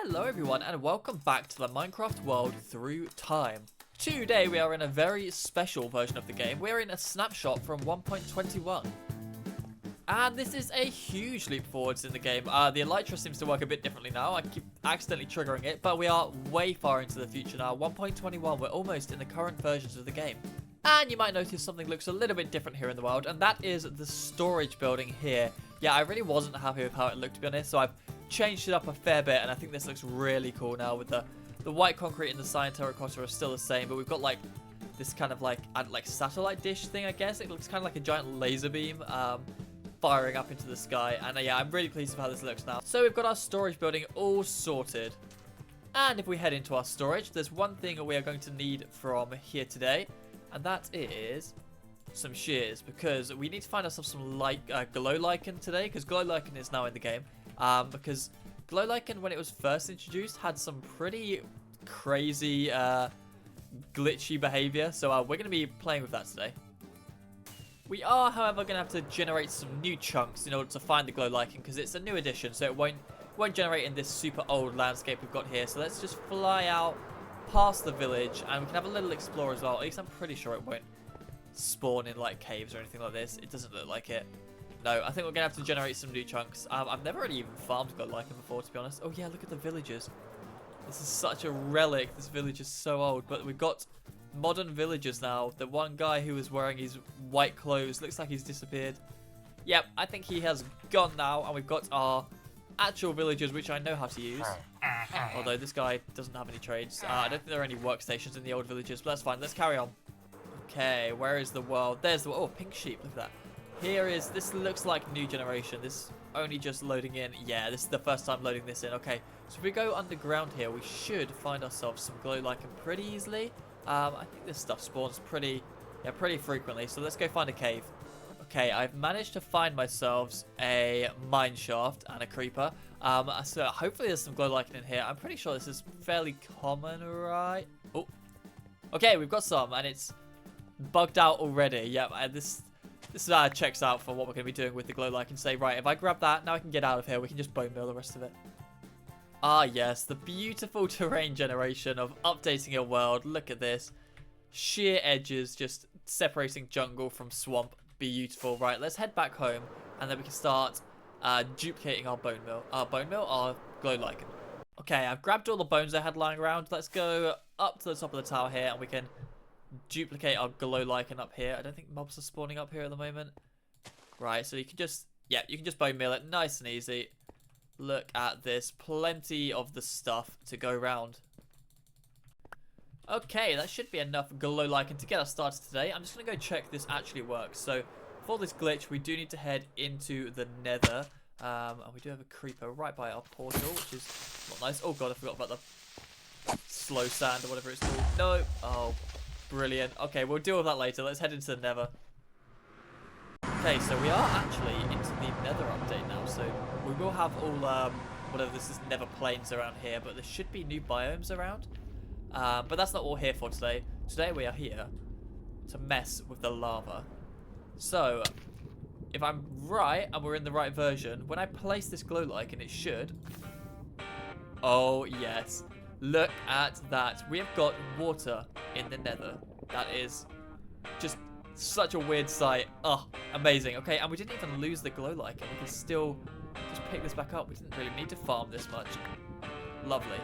Hello everyone and welcome back to the Minecraft world through time. Today we are in a very special version of the game. We're in a snapshot from 1.21. And this is a huge leap forwards in the game. The Elytra seems to work a bit differently now. I keep accidentally triggering it, but we are way far into the future now. 1.21, we're almost in the current versions of the game. And you might notice something looks a little bit different here in the world, and that is the storage building here. Yeah, I really wasn't happy with how it looked, to be honest, so I've changed it up a fair bit, and I think this looks really cool now with the white concrete and the cyan terracotta are still the same, but we've got like this kind of like satellite dish thing, I guess. It looks kind of like a giant laser beam firing up into the sky, and yeah, I'm really pleased with how this looks now. So we've got our storage building all sorted, and if we head into our storage, there's one thing we are going to need from here today, and that is some shears, because we need to find ourselves some glow lichen today, because glow lichen is now in the game. Because glow lichen, when it was first introduced, had some pretty crazy glitchy behavior, so we're going to be playing with that today. We are, however, going to have to generate some new chunks in order to find the glow lichen, because it's a new addition, so it won't generate in this super old landscape we've got here. So let's just fly out past the village, and we can have a little explore as well. At least I'm pretty sure it won't spawn in like caves or anything like this. It doesn't look like it. No, I think we're going to have to generate some new chunks. I've never really even farmed glow lichen before, to be honest. Oh yeah, look at the villagers. This is such a relic. This village is so old, but we've got modern villagers now. The one guy who was wearing his white clothes looks like he's disappeared. Yep, I think he has gone now, and we've got our actual villagers, which I know how to use. Although this guy doesn't have any trades. I don't think there are any workstations in the old villages, but that's fine. Let's carry on. Okay, where is the world? There's the... Oh, pink sheep. Look at that. Here is... This looks like new generation. This only just loading in. Yeah, this is the first time loading this in. Okay, so if we go underground here, we should find ourselves some glow lichen pretty easily. I think this stuff spawns pretty frequently. So let's go find a cave. Okay, I've managed to find myself a mine shaft and a creeper. So hopefully there's some glow lichen in here. I'm pretty sure this is fairly common, right? Oh, okay, we've got some, and it's bugged out already. Yeah, this checks out for what we're going to be doing with the glow lichen. Say, right, if I grab that, now I can get out of here. We can just bone meal the rest of it. Ah, yes, the beautiful terrain generation of updating your world. Look at this. Sheer edges just separating jungle from swamp. Beautiful. Right, let's head back home, and then we can start duplicating our bone meal. Our glow lichen. Okay, I've grabbed all the bones I had lying around. Let's go up to the top of the tower here, and we can duplicate our glow lichen up here. I don't think mobs are spawning up here at the moment. Right, so you can just, yeah, you can just bone meal it nice and easy. Look at this. Plenty of the stuff to go around. Okay, that should be enough glow lichen to get us started today. I'm just going to go check this actually works. So, for this glitch, we do need to head into the Nether. And we do have a creeper right by our portal, which is not nice. Oh god, I forgot about the slow sand or whatever it's called. No. Oh, brilliant. Okay, we'll deal with that later. Let's head into the Nether. Okay, so we are actually into the Nether update now. So, we will have all, whatever this is, Nether plains around here. But there should be new biomes around. But that's not what we're here for today. Today we are here to mess with the lava. So, if I'm right and we're in the right version, when I place this glow lichen, it should... Oh, yes. Look at that. We have got water in the Nether. That is just such a weird sight. Oh, amazing. Okay, and we didn't even lose the glow lichen. We can still just pick this back up. We didn't really need to farm this much. Lovely.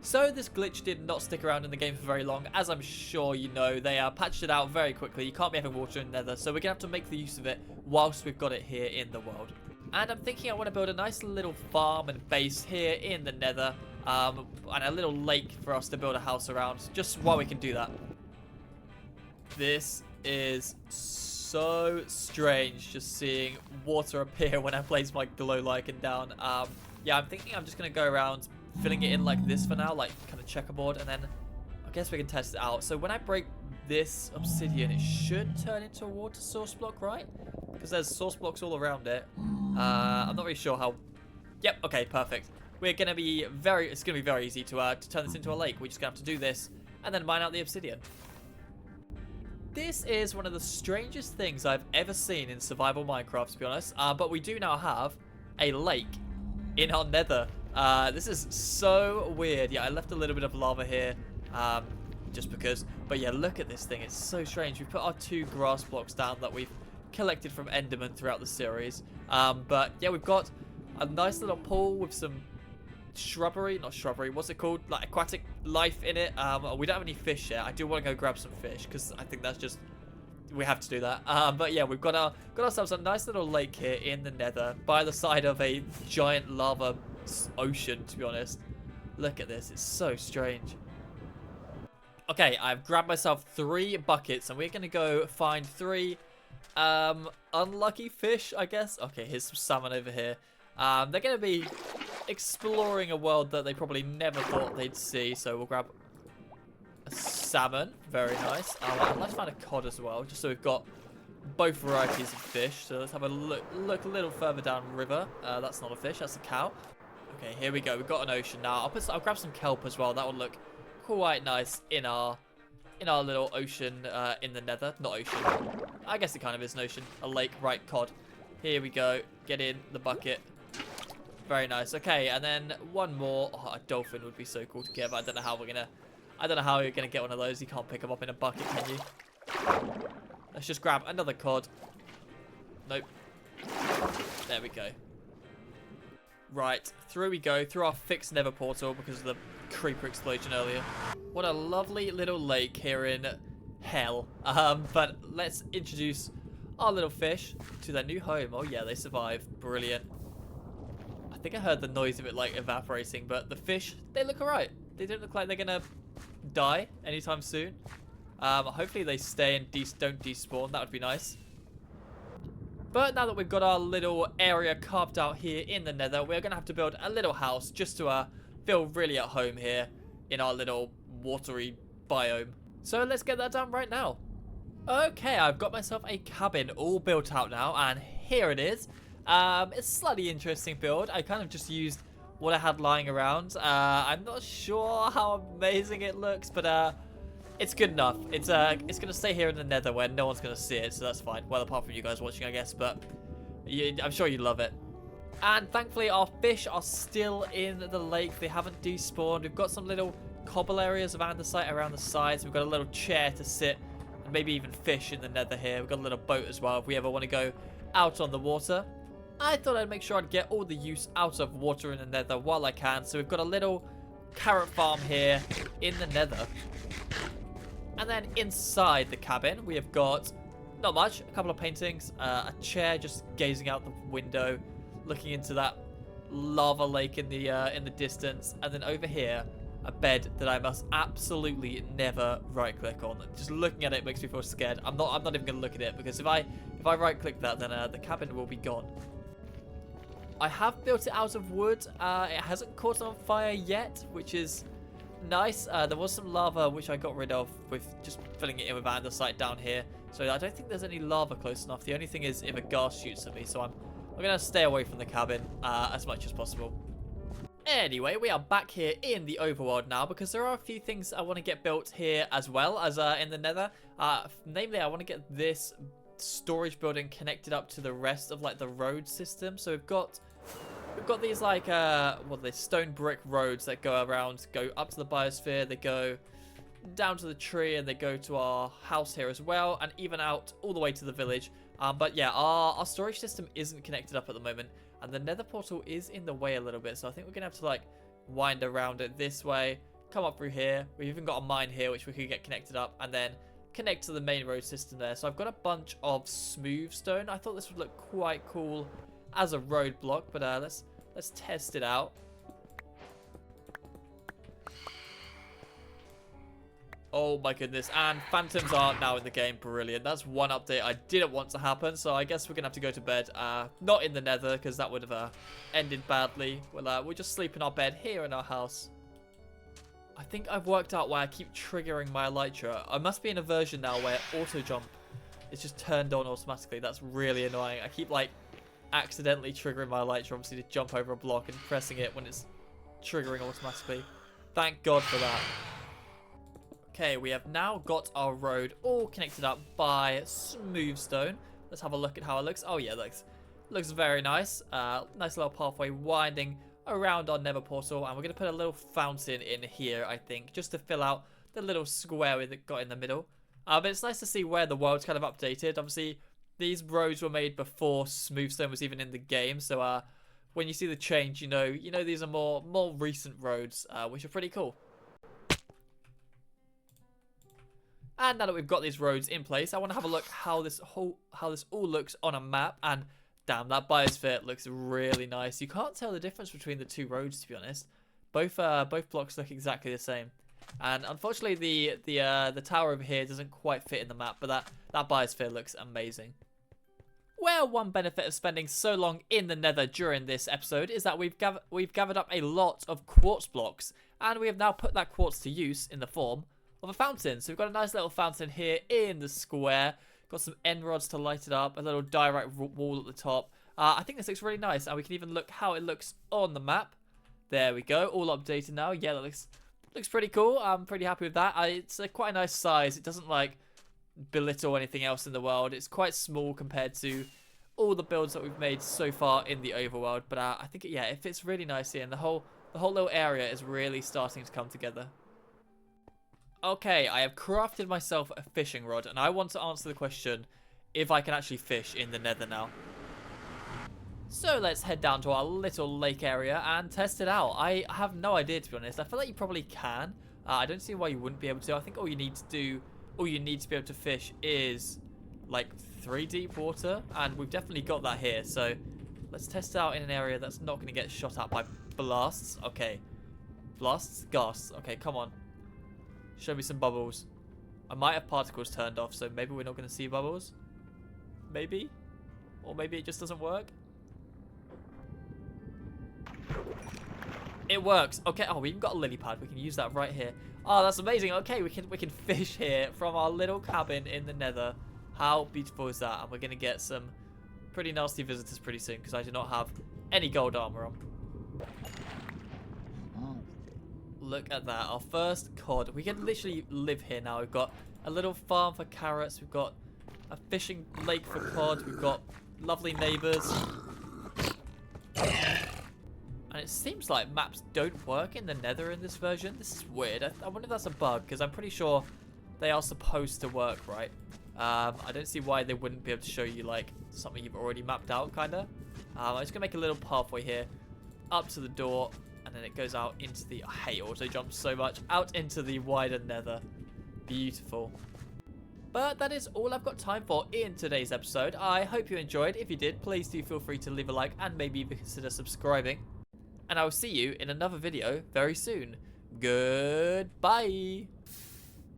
So this glitch did not stick around in the game for very long. As I'm sure you know, they patched it out very quickly. You can't be having water in Nether, so we're going to have to make the use of it whilst we've got it here in the world. And I'm thinking I want to build a nice little farm and base here in the Nether, and a little lake for us to build a house around, just while we can do that. This is so strange, just seeing water appear when I place my glow lichen down. Yeah, I'm thinking I'm just going to go around filling it in like this for now, like kind of checkerboard, and then I guess we can test it out. So when I break this obsidian, it should turn into a water source block, right? Because there's source blocks all around it. I'm not really sure how. Yep, okay, perfect. We're gonna be it's gonna be very easy to turn this into a lake. We're just gonna have to do this and then mine out the obsidian. This is one of the strangest things I've ever seen in survival Minecraft, to be honest. But we do now have a lake in our Nether. This is so weird. Yeah, I left a little bit of lava here, just because. But yeah, look at this thing. It's so strange. We put our 2 grass blocks down that we've collected from Enderman throughout the series. But yeah, we've got a nice little pool with some shrubbery, not shrubbery, what's it called? Like aquatic life in it. We don't have any fish yet. I do want to go grab some fish because I think that's just, we have to do that. But yeah, we've got ourselves a nice little lake here in the Nether by the side of a giant lava ocean, to be honest. Look at this. It's so strange. Okay, I've grabbed myself 3 buckets and we're going to go find 3 unlucky fish, I guess. Okay, here's some salmon over here. They're going to be exploring a world that they probably never thought they'd see. So we'll grab a salmon. Very nice. Let's find a cod as well, just so we've got both varieties of fish. So let's have a look a little further down river. That's not a fish, that's a cow. Okay, here we go. We've got an ocean now. I'll grab some kelp as well. That will look quite nice in our little ocean in the Nether. Not ocean. I guess it kind of is an ocean. A lake, right, cod. Here we go. Get in the bucket. Very nice. Okay, and then one more. Oh, a dolphin would be so cool to get, but I don't know how you're gonna get one of those. You can't pick them up in a bucket, can you? Let's just grab another cod. Nope. There we go. Right, through we go, through our fixed Nether portal because of the creeper explosion earlier. What a lovely little lake here in hell. But let's introduce our little fish to their new home. Oh yeah, they survived. Brilliant. I think I heard the noise of it like evaporating, but the fish, they look alright. They don't look like they're gonna die anytime soon. Hopefully they stay and don't despawn. That would be nice. But now that we've got our little area carved out here in the Nether, we're going to have to build a little house just to feel really at home here in our little watery biome. So let's get that done right now. Okay, I've got myself a cabin all built out now, and here it is. It's a slightly interesting build. I kind of just used what I had lying around. I'm not sure how amazing it looks, but it's good enough. It's gonna stay here in the Nether where no one's gonna see it, so that's fine. Well, apart from you guys watching, I guess, but I'm sure you love it. And thankfully, our fish are still in the lake. They haven't despawned. We've got some little cobble areas around the sides. We've got a little chair to sit and maybe even fish in the Nether here. We've got a little boat as well if we ever want to go out on the water. I thought I'd make sure I'd get all the use out of water in the Nether while I can. So we've got a little carrot farm here in the Nether. And then inside the cabin, we have got, not much, a couple of paintings, a chair just gazing out the window, looking into that lava lake in the distance. And then over here, a bed that I must absolutely never right-click on. Just looking at it makes me feel scared. I'm not even going to look at it, because if I right-click that, then the cabin will be gone. I have built it out of wood. It hasn't caught on fire yet, which is nice. There was some lava which I got rid of with just filling it in with andesite down here. So I don't think there's any lava close enough. The only thing is if a ghast shoots at me. So I'm going to stay away from the cabin as much as possible. Anyway, we are back here in the overworld now because there are a few things I want to get built here as well as in the Nether. Namely, I want to get this storage building connected up to the rest of like the road system. So we've got these like these stone brick roads that go up to the biosphere. They go down to the tree and they go to our house here as well, and even out all the way to the village. But yeah, our storage system isn't connected up at the moment, and the Nether portal is in the way a little bit. So I think we're gonna have to like wind around it this way, come up through here. We've even got a mine here which we could get connected up, and then connect to the main road system there. So I've got a bunch of smooth stone. I thought this would look quite cool as a roadblock, but let's test it out. Oh my goodness, and phantoms are now in the game. Brilliant. That's one update I didn't want to happen, so I guess we're gonna have to go to bed. Not in the Nether, because that would have ended badly. We'll just sleep in our bed here in our house. I think I've worked out why I keep triggering my elytra. I must be in a version now where auto jump is just turned on automatically. That's really annoying. I keep like accidentally triggering my elytra, obviously, to jump over a block and pressing it when it's triggering automatically. Thank God for that. Okay, we have now got our road all connected up by smooth stone. Let's have a look at how it looks. Oh yeah, looks very nice. Nice little pathway winding around our Nether portal, and we're going to put a little fountain in here, I think, just to fill out the little square we got in the middle. But it's nice to see where the world's kind of updated. Obviously, these roads were made before smoothstone was even in the game, so when you see the change, you know these are more recent roads, which are pretty cool. And now that we've got these roads in place, I want to have a look how this all looks on a map. And damn, that biosphere looks really nice. You can't tell the difference between the two roads, to be honest. Both blocks look exactly the same. And unfortunately, the tower over here doesn't quite fit in the map, but that biosphere looks amazing. Well, one benefit of spending so long in the Nether during this episode is that we've gathered up a lot of quartz blocks, and we have now put that quartz to use in the form of a fountain. So we've got a nice little fountain here in the square. Got some end rods to light it up, a little direct wall at the top. I think this looks really nice, and we can even look how it looks on the map. There we go, all updated now. Yeah, that looks pretty cool. I'm pretty happy with that. It's quite a nice size. It doesn't like belittle anything else in the world. It's quite small compared to all the builds that we've made so far in the overworld. But I think yeah, it fits really nicely, and the whole little area is really starting to come together. Okay, I have crafted myself a fishing rod, and I want to answer the question if I can actually fish in the Nether now. So let's head down to our little lake area and test it out. I have no idea, to be honest. I feel like you probably can. I don't see why you wouldn't be able to. I think all you need to be able to fish is like 3 deep water, and we've definitely got that here. So let's test it out in an area that's not going to get shot at by blasts. Okay, blasts, ghasts. Okay, come on. Show me some bubbles. I might have particles turned off, so maybe we're not going to see bubbles. Maybe. Or maybe it just doesn't work. It works. Okay. Oh, we even got a lily pad. We can use that right here. Oh, that's amazing. Okay, we can fish here from our little cabin in the Nether. How beautiful is that? And we're going to get some pretty nasty visitors pretty soon, because I do not have any gold armor on. Look at that, our first cod. We can literally live here now. We've got a little farm for carrots. We've got a fishing lake for cod. We've got lovely neighbors. And it seems like maps don't work in the Nether in this version. This is weird. I wonder if that's a bug, because I'm pretty sure they are supposed to work, right? I don't see why they wouldn't be able to show you like something you've already mapped out, kind of. I'm just going to make a little pathway here up to the door. And then it goes out into the... I hate auto jumps so much. Out into the wider Nether. Beautiful. But that is all I've got time for in today's episode. I hope you enjoyed. If you did, please do feel free to leave a like and maybe even consider subscribing. And I will see you in another video very soon. Goodbye.